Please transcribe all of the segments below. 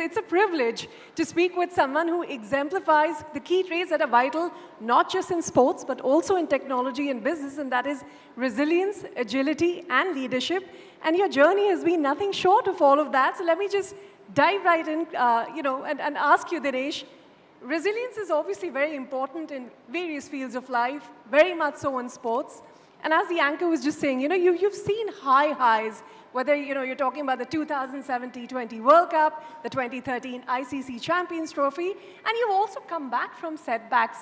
it's a privilege to speak with someone who exemplifies the key traits that are vital, not just in sports, but also in technology and business, and that is resilience, agility, and leadership. And your journey has been nothing short of all of that. So let me just dive right in, and ask you, Dinesh, resilience is obviously very important in various fields of life, very much so in sports. And as the anchor was just saying, you've seen high highs, whether you're talking about the 2007 T20 World Cup, the 2013 ICC Champions Trophy, and you've also come back from setbacks,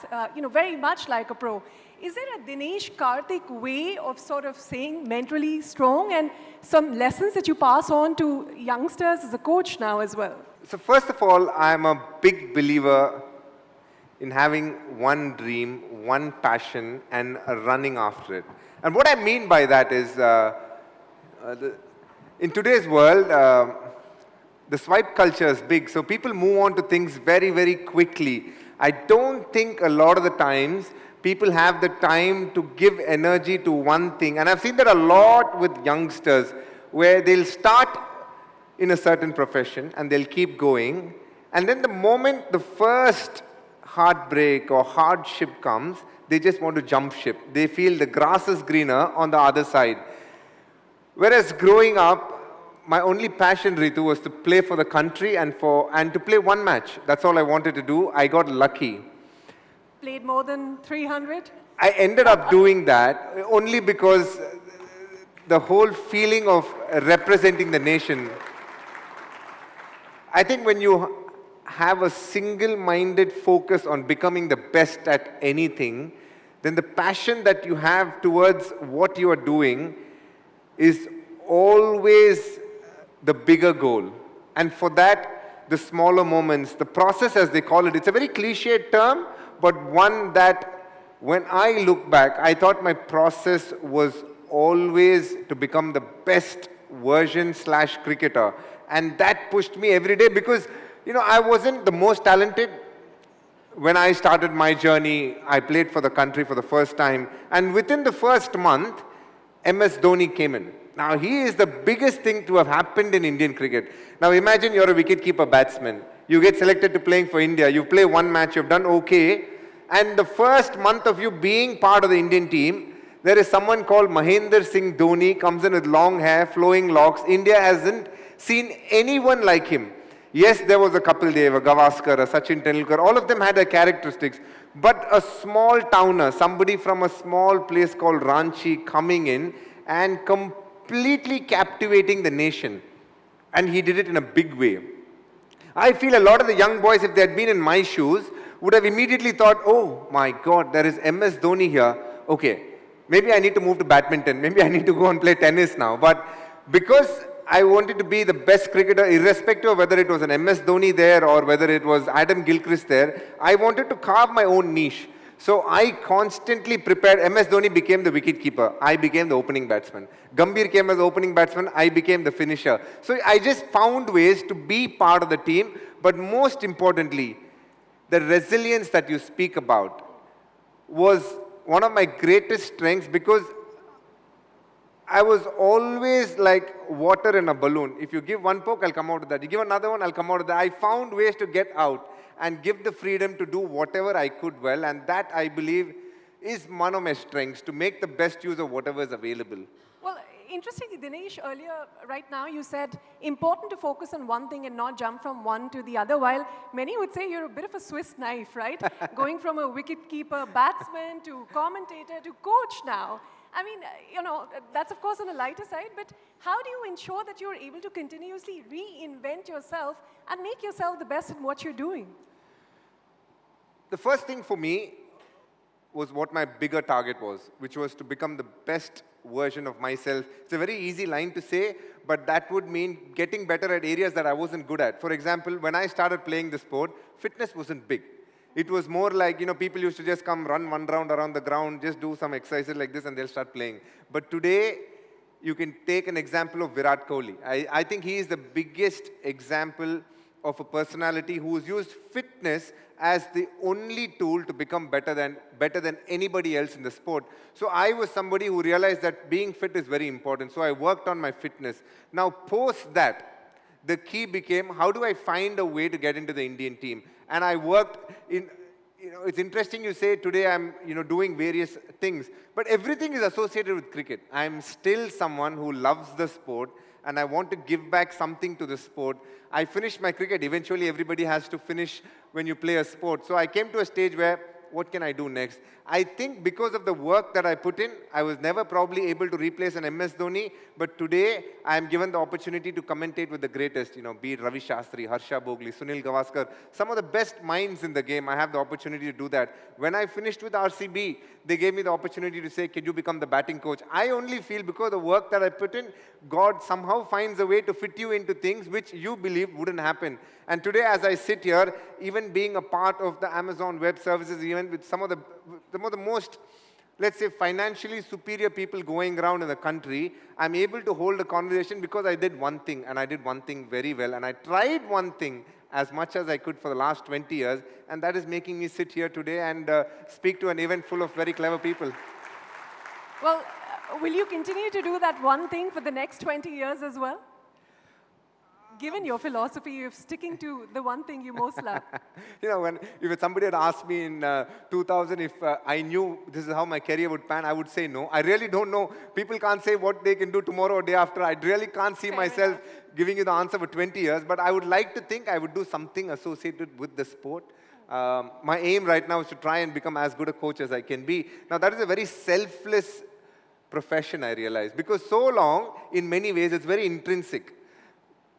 very much like a pro. Is there a Dinesh Karthik way of sort of saying mentally strong and some lessons that you pass on to youngsters as a coach now as well? So first of all, I'm a big believer in having one dream, one passion, and running after it. And what I mean by that is, in today's world, the swipe culture is big, so people move on to things very, very quickly. I don't think a lot of the times people have the time to give energy to one thing. And I've seen that a lot with youngsters, where they'll start in a certain profession and they'll keep going. And then the moment the first heartbreak or hardship comes, they just want to jump ship. They feel the grass is greener on the other side. Whereas growing up, my only passion, Ritu, was to play for the country and to play one match. That's all I wanted to do. I got lucky. Played more than 300? I ended up doing that only because the whole feeling of representing the nation. I think when you have a single-minded focus on becoming the best at anything, then the passion that you have towards what you are doing is always the bigger goal. And for that, the smaller moments, the process as they call it, it's a very cliched term, but one that when I look back, I thought my process was always to become the best version / cricketer. And that pushed me every day because, I wasn't the most talented. When I started my journey, I played for the country for the first time. And within the first month, MS Dhoni came in. Now, he is the biggest thing to have happened in Indian cricket. Now, imagine you're a wicketkeeper batsman. You get selected to playing for India. You play one match, you've done okay. And the first month of you being part of the Indian team, there is someone called Mahendra Singh Dhoni, comes in with long hair, flowing locks. India hasn't seen anyone like him. Yes, there was a couple there, a Gavaskar, a Sachin Tendulkar, all of them had their characteristics. But a small towner, somebody from a small place called Ranchi coming in and completely captivating the nation. And he did it in a big way. I feel a lot of the young boys, if they had been in my shoes, would have immediately thought, oh my God, there is MS Dhoni here. Okay, maybe I need to move to badminton. Maybe I need to go and play tennis now. But because I wanted to be the best cricketer, irrespective of whether it was an MS Dhoni there or whether it was Adam Gilchrist there, I wanted to carve my own niche. So I constantly prepared. MS Dhoni became the wicketkeeper. I became the opening batsman. Gambhir came as opening batsman. I became the finisher. So I just found ways to be part of the team. But most importantly, the resilience that you speak about was one of my greatest strengths because I was always like water in a balloon. If you give one poke, I'll come out of that. You give another one, I'll come out of that. I found ways to get out and give the freedom to do whatever I could well. And that, I believe, is one of my strengths, to make the best use of whatever is available. Well, interestingly, Dinesh, earlier, right now, you said important to focus on one thing and not jump from one to the other, while many would say you're a bit of a Swiss knife, right? Going from a wicketkeeper, batsman, to commentator, to coach now. I mean, that's of course on the lighter side, but how do you ensure that you're able to continuously reinvent yourself and make yourself the best in what you're doing? The first thing for me was what my bigger target was, which was to become the best version of myself. It's a very easy line to say, but that would mean getting better at areas that I wasn't good at. For example, when I started playing the sport, fitness wasn't big. It was more like, people used to just come run one round around the ground, just do some exercises like this and they'll start playing. But today, you can take an example of Virat Kohli. I think he is the biggest example of a personality who's used fitness as the only tool to become better than anybody else in the sport. So I was somebody who realized that being fit is very important. So I worked on my fitness. Now, post that, the key became, how do I find a way to get into the Indian team? And I worked in, it's interesting you say today I'm, doing various things, but everything is associated with cricket. I'm still someone who loves the sport, and I want to give back something to the sport. I finished my cricket. Eventually, everybody has to finish when you play a sport. So I came to a stage where, what can I do next? I think because of the work that I put in, I was never probably able to replace an MS Dhoni, but today I am given the opportunity to commentate with the greatest, be it Ravi Shastri, Harsha Bhogli, Sunil Gavaskar, some of the best minds in the game. I have the opportunity to do that. When I finished with RCB, they gave me the opportunity to say, can you become the batting coach? I only feel because of the work that I put in, God somehow finds a way to fit you into things which you believe wouldn't happen. And today, as I sit here, even being a part of the Amazon Web Services, even with some of the most, let's say, financially superior people going around in the country, I'm able to hold a conversation because I did one thing, and I did one thing very well. And I tried one thing as much as I could for the last 20 years, and that is making me sit here today and speak to an event full of very clever people. Well, will you continue to do that one thing for the next 20 years as well? Given your philosophy of sticking to the one thing you most love. If somebody had asked me in 2000 if I knew this is how my career would pan, I would say no. I really don't know. People can't say what they can do tomorrow or day after. I really can't see myself giving you the answer for 20 years, but I would like to think I would do something associated with the sport. My aim right now is to try and become as good a coach as I can be. Now, that is a very selfless profession, I realize, because so long, in many ways, it's very intrinsic.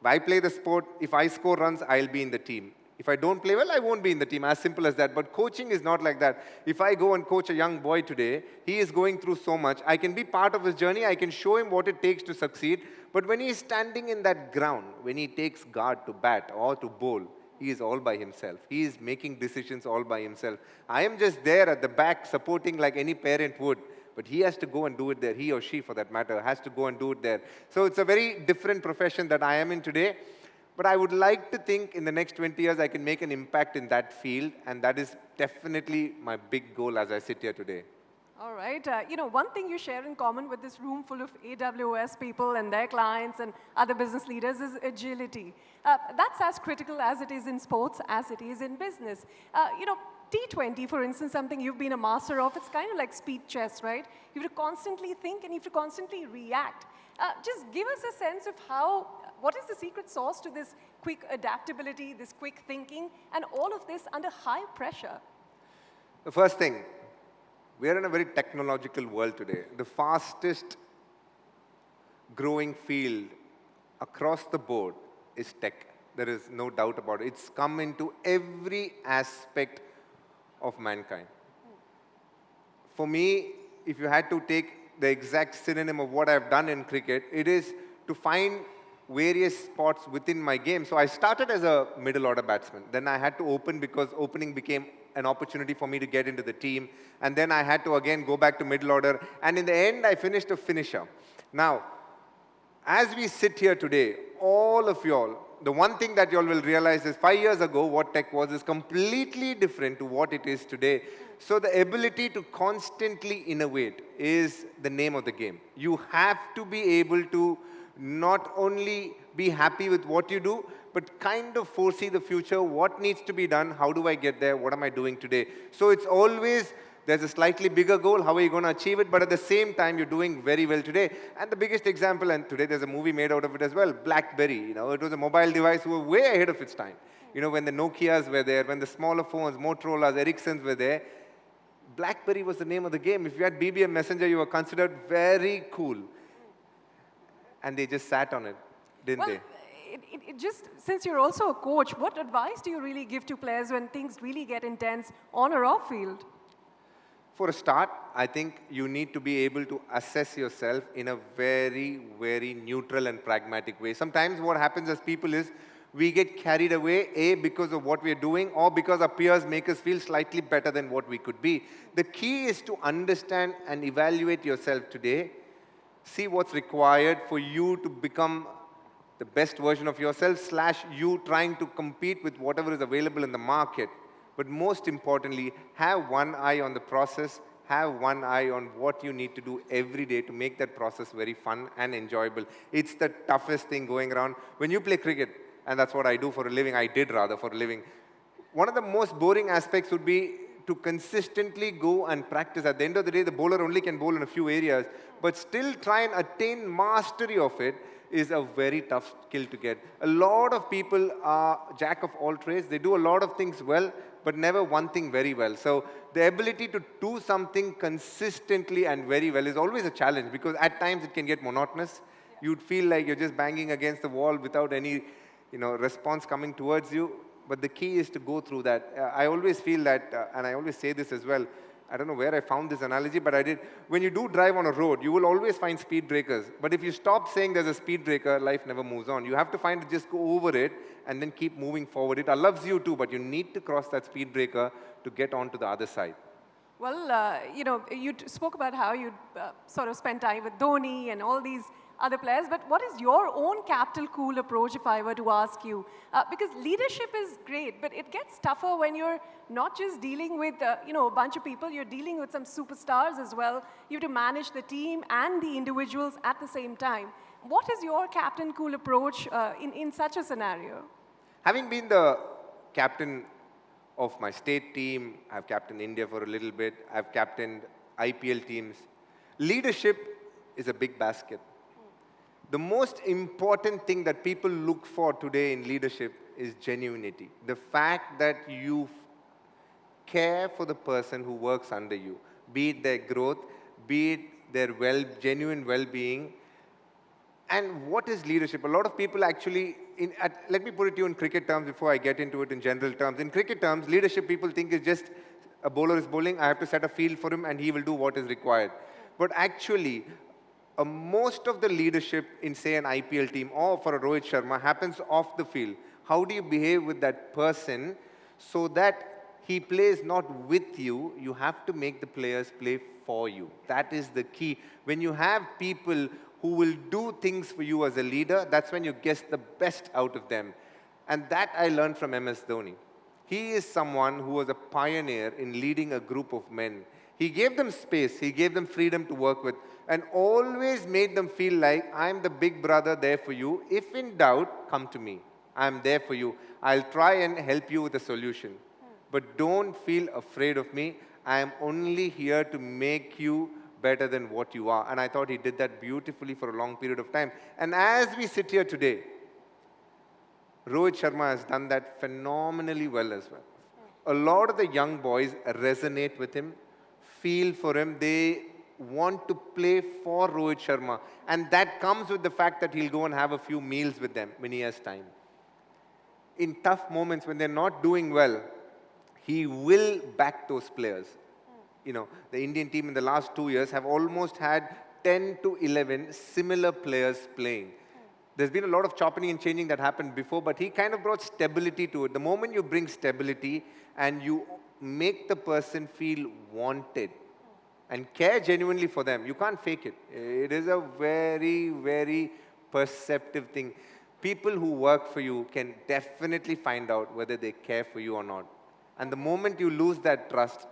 If I play the sport, if I score runs, I'll be in the team. If I don't play well, I won't be in the team, as simple as that. But coaching is not like that. If I go and coach a young boy today, he is going through so much. I can be part of his journey. I can show him what it takes to succeed. But when he is standing in that ground, when he takes guard to bat or to bowl, he is all by himself. He is making decisions all by himself. I am just there at the back supporting like any parent would. But he has to go and do it there. He or she, for that matter, has to go and do it there. So it's a very different profession that I am in today. But I would like to think in the next 20 years I can make an impact in that field. And that is definitely my big goal as I sit here today. All right. One thing you share in common with this room full of AWS people and their clients and other business leaders is agility. That's as critical as it is in sports, as it is in business. T20, for instance, something you've been a master of, it's kind of like speed chess, right? You have to constantly think and you have to constantly react. Just give us a sense of what is the secret sauce to this quick adaptability, this quick thinking, and all of this under high pressure? The first thing, we are in a very technological world today. The fastest growing field across the board is tech. There is no doubt about it. It's come into every aspect of mankind. For me, if you had to take the exact synonym of what I've done in cricket, it is to find various spots within my game. So I started as a middle order batsman. Then I had to open because opening became an opportunity for me to get into the team. And then I had to again go back to middle order. And in the end, I finished a finisher. Now, as we sit here today, all of y'all, the one thing that y'all will realize is 5 years ago, what tech was is completely different to what it is today. So the ability to constantly innovate is the name of the game. You have to be able to not only be happy with what you do, but kind of foresee the future, what needs to be done, how do I get there, what am I doing today. So it's always, there's a slightly bigger goal, how are you going to achieve it, but at the same time, you're doing very well today. And the biggest example, and today there's a movie made out of it as well, BlackBerry. It was a mobile device who were way ahead of its time. When the Nokias were there, when the smaller phones, Motorola's, Ericsson's were there, BlackBerry was the name of the game. If you had BBM Messenger, you were considered very cool. And they just sat on it, didn't they? Since you're also a coach, what advice do you really give to players when things really get intense on or off field? For a start, I think you need to be able to assess yourself in a very, very neutral and pragmatic way. Sometimes what happens as people is we get carried away, A, because of what we're doing, or because our peers make us feel slightly better than what we could be. The key is to understand and evaluate yourself today, see what's required for you to become the best version of yourself / you trying to compete with whatever is available in the market. But most importantly, have one eye on the process, have one eye on what you need to do every day to make that process very fun and enjoyable. It's the toughest thing going around. When you play cricket, and that's what I do for a living, I did rather for a living, one of the most boring aspects would be to consistently go and practice. At the end of the day, the bowler only can bowl in a few areas, but still try and attain mastery of it is a very tough skill to get. A lot of people are jack of all trades. They do a lot of things well, but never one thing very well. So the ability to do something consistently and very well is always a challenge, because at times it can get monotonous. You'd feel like you're just banging against the wall without any response coming towards you. But the key is to go through that. I always feel that, and I always say this as well, I don't know where I found this analogy, but I did. When you do drive on a road, you will always find speed breakers. But if you stop saying there's a speed breaker, life never moves on. You have to find it, just go over it, and then keep moving forward. It loves you too, but you need to cross that speed breaker to get on to the other side. Well, you spoke about how you sort of spent time with Dhoni and all these other players, but what is your own capital cool approach, if I were to ask you? Because leadership is great, but it gets tougher when you're not just dealing with a bunch of people, you're dealing with some superstars as well. You have to manage the team and the individuals at the same time. What is your captain cool approach in such a scenario? Having been the captain of my state team, I've captained India for a little bit, I've captained IPL teams. Leadership is a big basket. The most important thing that people look for today in leadership is genuinity. The fact that you care for the person who works under you, be it their growth, be it their genuine well-being. And what is leadership? A lot of people actually, let me put it to you in cricket terms before I get into it in general terms. In cricket terms, leadership people think is just a bowler is bowling, I have to set a field for him and he will do what is required. But actually, most of the leadership in, say, an IPL team or for a Rohit Sharma happens off the field. How do you behave with that person so that he plays not with you, you have to make the players play for you. That is the key. When you have people who will do things for you as a leader, that's when you get the best out of them. And that I learned from MS Dhoni. He is someone who was a pioneer in leading a group of men. He gave them space, he gave them freedom to work with, and always made them feel like, I'm the big brother there for you. If in doubt, come to me. I'm there for you. I'll try and help you with a solution. But don't feel afraid of me. I am only here to make you better than what you are. And I thought he did that beautifully for a long period of time. And as we sit here today, Rohit Sharma has done that phenomenally well as well. A lot of the young boys resonate with him, feel for him. They want to play for Rohit Sharma. And that comes with the fact that he'll go and have a few meals with them when he has time. In tough moments when they're not doing well, he will back those players. The Indian team in the last 2 years have almost had 10 to 11 similar players playing. There's been a lot of chopping and changing that happened before, but he kind of brought stability to it. The moment you bring stability and you make the person feel wanted and care genuinely for them, you can't fake it. It is a very, very perceptive thing. People who work for you can definitely find out whether they care for you or not. And the moment you lose that trust,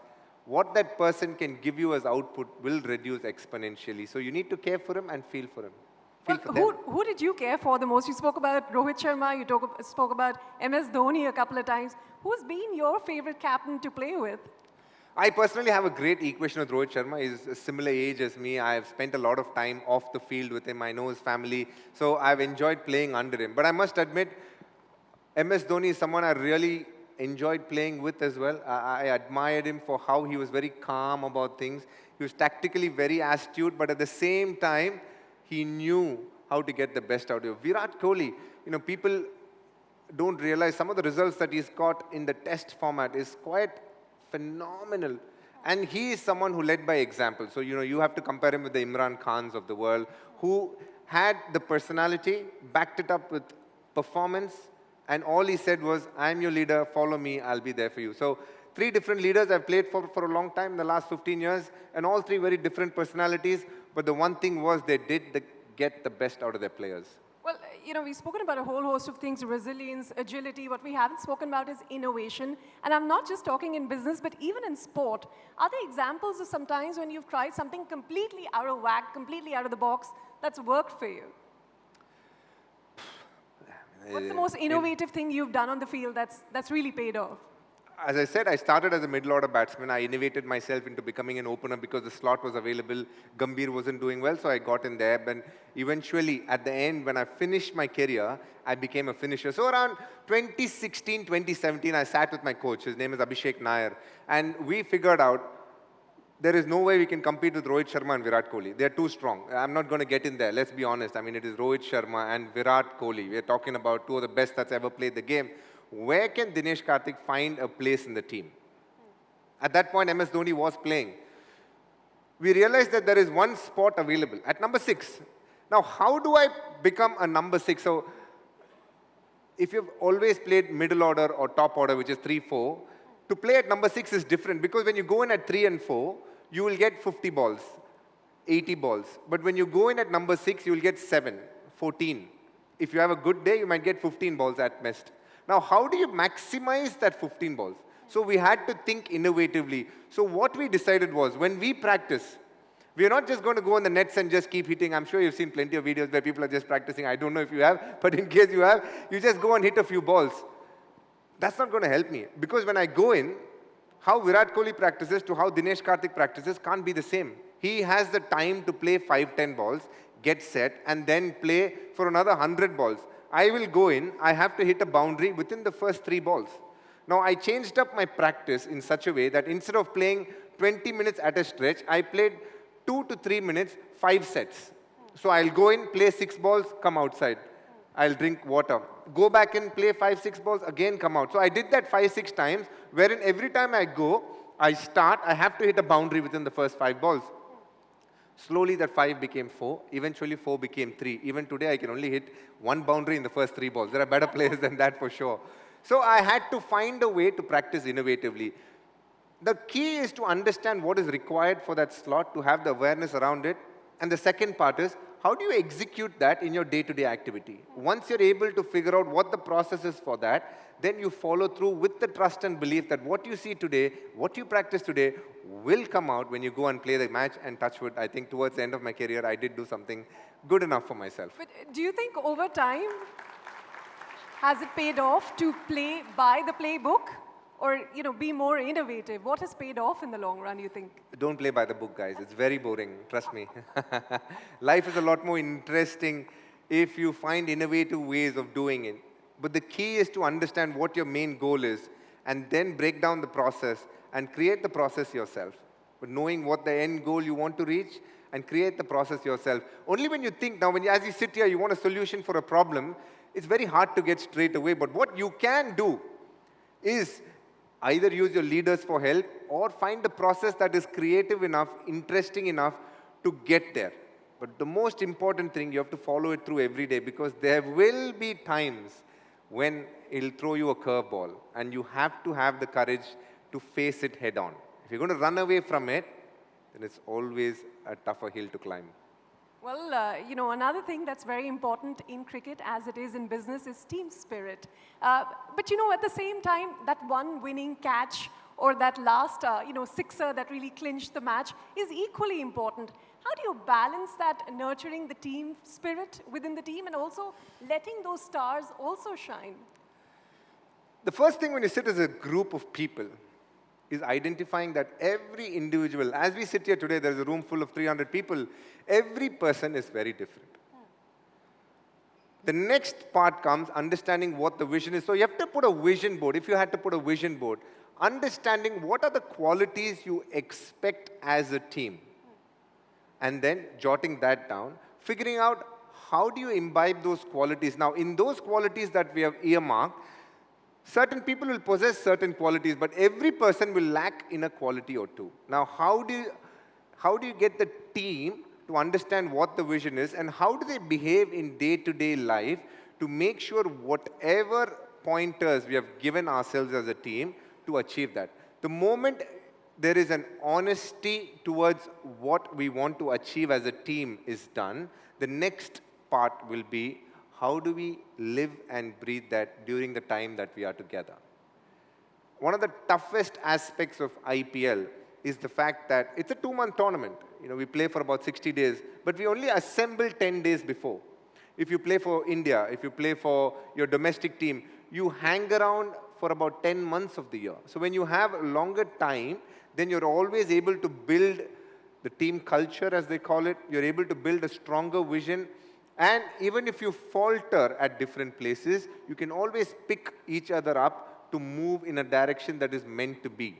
what that person can give you as output will reduce exponentially. So you need to care for him and feel for him. Well, who did you care for the most? You spoke about Rohit Sharma, you spoke about MS Dhoni a couple of times. Who's been your favorite captain to play with? I personally have a great equation with Rohit Sharma. He's a similar age as me. I've spent a lot of time off the field with him. I know his family. So I've enjoyed playing under him. But I must admit, MS Dhoni is someone I really enjoyed playing with as well. I admired him for how he was very calm about things. He was tactically very astute, but at the same time, he knew how to get the best out of you. Virat Kohli, people don't realize some of the results that he's got in the test format is quite phenomenal. And he is someone who led by example. So, you have to compare him with the Imran Khans of the world, who had the personality, backed it up with performance, and all he said was, I'm your leader, follow me, I'll be there for you. So 3 different leaders I've played for a long time in the last 15 years, and all 3 very different personalities. But the one thing was they did get the best out of their players. Well, we've spoken about a whole host of things, resilience, agility. What we haven't spoken about is innovation. And I'm not just talking in business, but even in sport. Are there examples of sometimes when you've tried something completely out of whack, completely out of the box, that's worked for you? What's the most innovative thing you've done on the field that's really paid off? As I said, I started as a middle order batsman. I innovated myself into becoming an opener because the slot was available. Gambhir wasn't doing well, so I got in there. But eventually, at the end, when I finished my career, I became a finisher. So around 2016, 2017, I sat with my coach. His name is Abhishek Nair. And we figured out there is no way we can compete with Rohit Sharma and Virat Kohli. They're too strong. I'm not going to get in there. Let's be honest. I mean, it is Rohit Sharma and Virat Kohli. We're talking about two of the best that's ever played the game. Where can Dinesh Karthik find a place in the team? At that point, MS Dhoni was playing. We realized that there is one spot available at number 6. Now, how do I become a number 6? So, if you've always played middle order or top order, which is 3-4, to play at number 6 is different because when you go in at 3 and 4, you will get 50 balls, 80 balls. But when you go in at number 6, you will get 7, 14. If you have a good day, you might get 15 balls at best. Now, how do you maximize that 15 balls? So we had to think innovatively. So what we decided was, when we practice, we are not just going to go on the nets and just keep hitting. I'm sure you've seen plenty of videos where people are just practicing. I don't know if you have, but in case you have, you just go and hit a few balls. That's not going to help me. Because when I go in, how Virat Kohli practices to how Dinesh Karthik practices can't be the same. He has the time to play 5-10 balls, get set, and then play for another 100 balls. I will go in, I have to hit a boundary within the first 3 balls. Now, I changed up my practice in such a way that instead of playing 20 minutes at a stretch, I played 2 to 3 minutes, 5 sets. So I'll go in, play 6 balls, come outside. I'll drink water. Go back in, play 5-6 balls, again come out. So I did that 5-6 times, wherein every time I go, I start, I have to hit a boundary within the first 5 balls. Slowly that 5 became 4, eventually 4 became 3. Even today I can only hit 1 boundary in the first 3 balls. There are better players than that for sure. So I had to find a way to practice innovatively. The key is to understand what is required for that slot, to have the awareness around it. And the second part is, how do you execute that in your day-to-day activity? Once you're able to figure out what the process is for that, then you follow through with the trust and belief that what you see today, what you practice today, will come out when you go and play the match. And touch wood, I think towards the end of my career, I did do something good enough for myself. But do you think over time, has it paid off to play by the playbook? Or, be more innovative? What has paid off in the long run, you think? Don't play by the book, guys. It's very boring. Trust me. Life is a lot more interesting if you find innovative ways of doing it. But the key is to understand what your main goal is and then break down the process and create the process yourself. But knowing what the end goal you want to reach and create the process yourself. Only when you think, now, as you sit here, you want a solution for a problem, it's very hard to get straight away. But what you can do is either use your leaders for help or find a process that is creative enough, interesting enough to get there. But the most important thing, you have to follow it through every day because there will be times when it'll throw you a curveball and you have to have the courage to face it head on. If you're going to run away from it, then it's always a tougher hill to climb. Well, another thing that's very important in cricket, as it is in business, is team spirit. But, at the same time, that one winning catch or that last, sixer that really clinched the match is equally important. How do you balance that, nurturing the team spirit within the team and also letting those stars also shine? The first thing when you sit as a group of people is identifying that every individual, as we sit here today, there's a room full of 300 people, every person is very different. The next part comes understanding what the vision is. So you have to put a vision board, if you had to put a vision board, understanding what are the qualities you expect as a team. And then jotting that down, figuring out how do you imbibe those qualities. Now, in those qualities that we have earmarked, certain people will possess certain qualities, but every person will lack in a quality or two. Now, how do you get the team to understand what the vision is and how do they behave in day-to-day life to make sure whatever pointers we have given ourselves as a team to achieve that? The moment there is an honesty towards what we want to achieve as a team is done, the next part will be how do we live and breathe that during the time that we are together? One of the toughest aspects of IPL is the fact that it's a 2-month tournament. We play for about 60 days, but we only assemble 10 days before. If you play for India, if you play for your domestic team, you hang around for about 10 months of the year. So when you have longer time, then you're always able to build the team culture, as they call it. You're able to build a stronger vision. And even if you falter at different places, you can always pick each other up to move in a direction that is meant to be.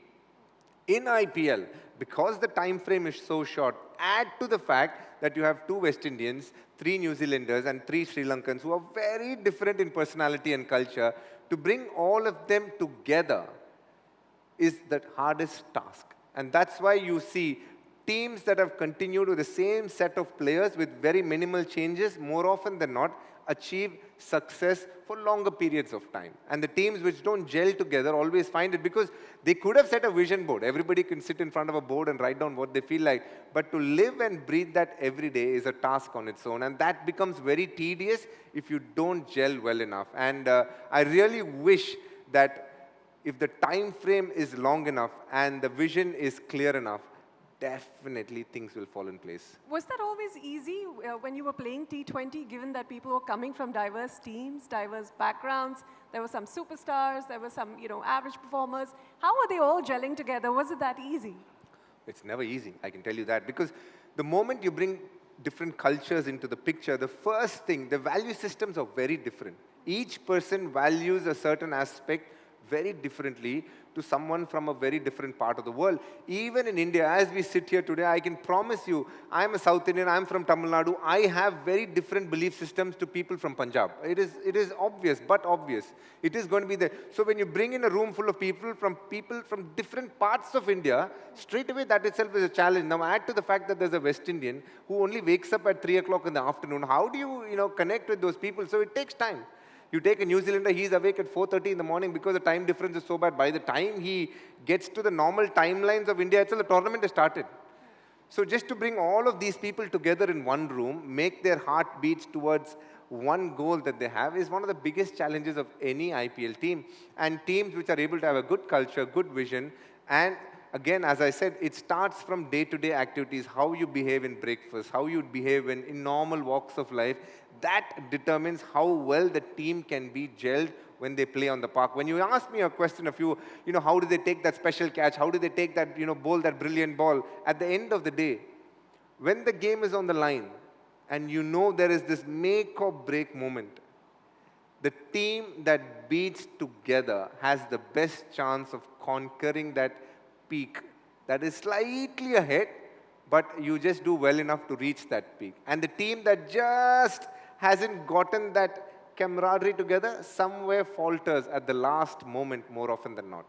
In IPL, because the time frame is so short, add to the fact that you have 2 West Indians, 3 New Zealanders, and 3 Sri Lankans who are very different in personality and culture. To bring all of them together is the hardest task. And that's why you see teams that have continued with the same set of players with very minimal changes, more often than not, achieve success for longer periods of time. And the teams which don't gel together always find it, because they could have set a vision board. Everybody can sit in front of a board and write down what they feel like. But to live and breathe that every day is a task on its own. And that becomes very tedious if you don't gel well enough. And I really wish that if the time frame is long enough and the vision is clear enough, definitely things will fall in place. Was that always easy when you were playing T20, given that people were coming from diverse teams, diverse backgrounds? There were some superstars, there were some average performers. How were they all gelling together? Was it that easy? It's never easy, I can tell you that. Because the moment you bring different cultures into the picture, the first thing, the value systems are very different. Each person values a certain aspect very differently to someone from a very different part of the world. Even in India, as we sit here today, I can promise you, I'm a South Indian, I'm from Tamil Nadu, I have very different belief systems to people from Punjab. It is obvious, but obvious. It is going to be there. So when you bring in a room full of people from different parts of India, straight away that itself is a challenge. Now add to the fact that there's a West Indian who only wakes up at 3 o'clock in the afternoon. How do you, connect with those people? So it takes time. You take a New Zealander, he's awake at 4:30 in the morning because the time difference is so bad. By the time he gets to the normal timelines of India itself, the tournament has started. So just to bring all of these people together in one room, make their heart beats towards one goal that they have, is one of the biggest challenges of any IPL team. And teams which are able to have a good culture, good vision, and again, as I said, it starts from day-to-day activities, how you behave in breakfast, how you behave in normal walks of life. That determines how well the team can be gelled when they play on the park. When you ask me a question of how do they take that special catch, how do they take that, bowl that brilliant ball, at the end of the day, when the game is on the line, and there is this make or break moment, the team that beats together has the best chance of conquering that peak that is slightly ahead, but you just do well enough to reach that peak. And the team that just hasn't gotten that camaraderie together somewhere falters at the last moment more often than not.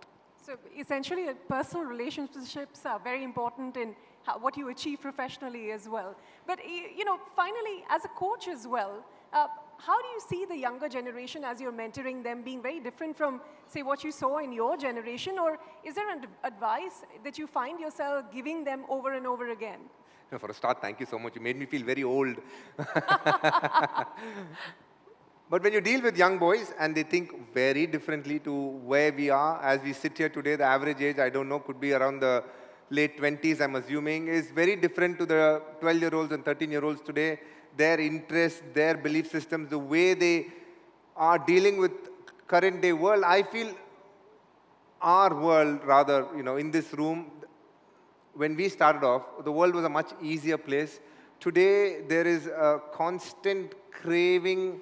So essentially, personal relationships are very important in what you achieve professionally as well. But finally, as a coach as well, how do you see the younger generation as you're mentoring them being very different from, say, what you saw in your generation? Or is there an advice that you find yourself giving them over and over again? For a start, thank you so much. You made me feel very old. But when you deal with young boys and they think very differently to where we are, as we sit here today, the average age, I don't know, could be around the late 20s, I'm assuming, is very different to the 12-year-olds and 13-year-olds today. Their interests, their belief systems, the way they are dealing with current day world. I feel our world, rather, in this room, when we started off, the world was a much easier place. Today, there is a constant craving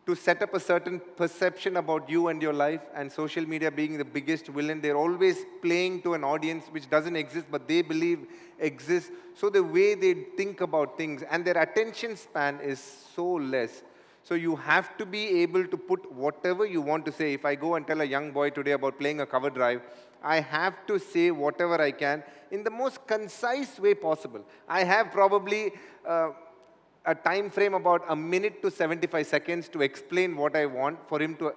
to set up a certain perception about you and your life, and social media being the biggest villain. They're always playing to an audience which doesn't exist, but they believe exists. So the way they think about things, and their attention span is so less. So you have to be able to put whatever you want to say. If I go and tell a young boy today about playing a cover drive, I have to say whatever I can in the most concise way possible. I have probably a time frame about a minute to 75 seconds to explain what I want for him to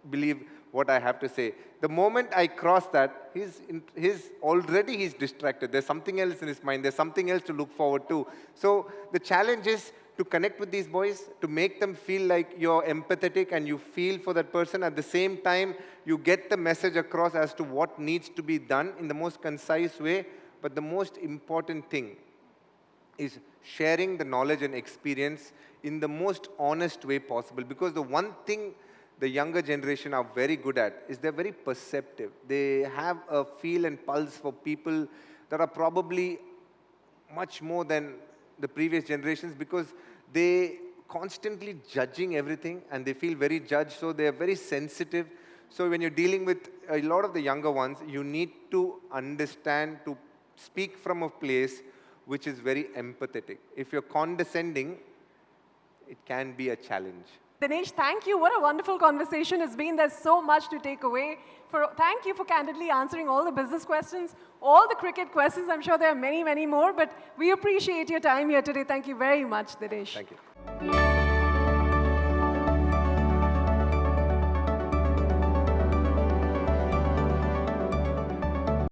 believe what I have to say. The moment I cross that, he's distracted. There's something else in his mind. There's something else to look forward to. So the challenge is to connect with these boys, to make them feel like you're empathetic and you feel for that person. At the same time, you get the message across as to what needs to be done in the most concise way. But the most important thing is sharing the knowledge and experience in the most honest way possible. Because the one thing the younger generation are very good at is they're very perceptive. They have a feel and pulse for people that are probably much more than the previous generations, because they constantly judging everything and they feel very judged, so they're very sensitive. So when you're dealing with a lot of the younger ones, you need to understand to speak from a place which is very empathetic. If you're condescending, it can be a challenge. Dinesh, thank you. What a wonderful conversation it's been. There's so much to take away. Thank you for candidly answering all the business questions, all the cricket questions. I'm sure there are many, many more, but we appreciate your time here today. Thank you very much, Dinesh. Thank you.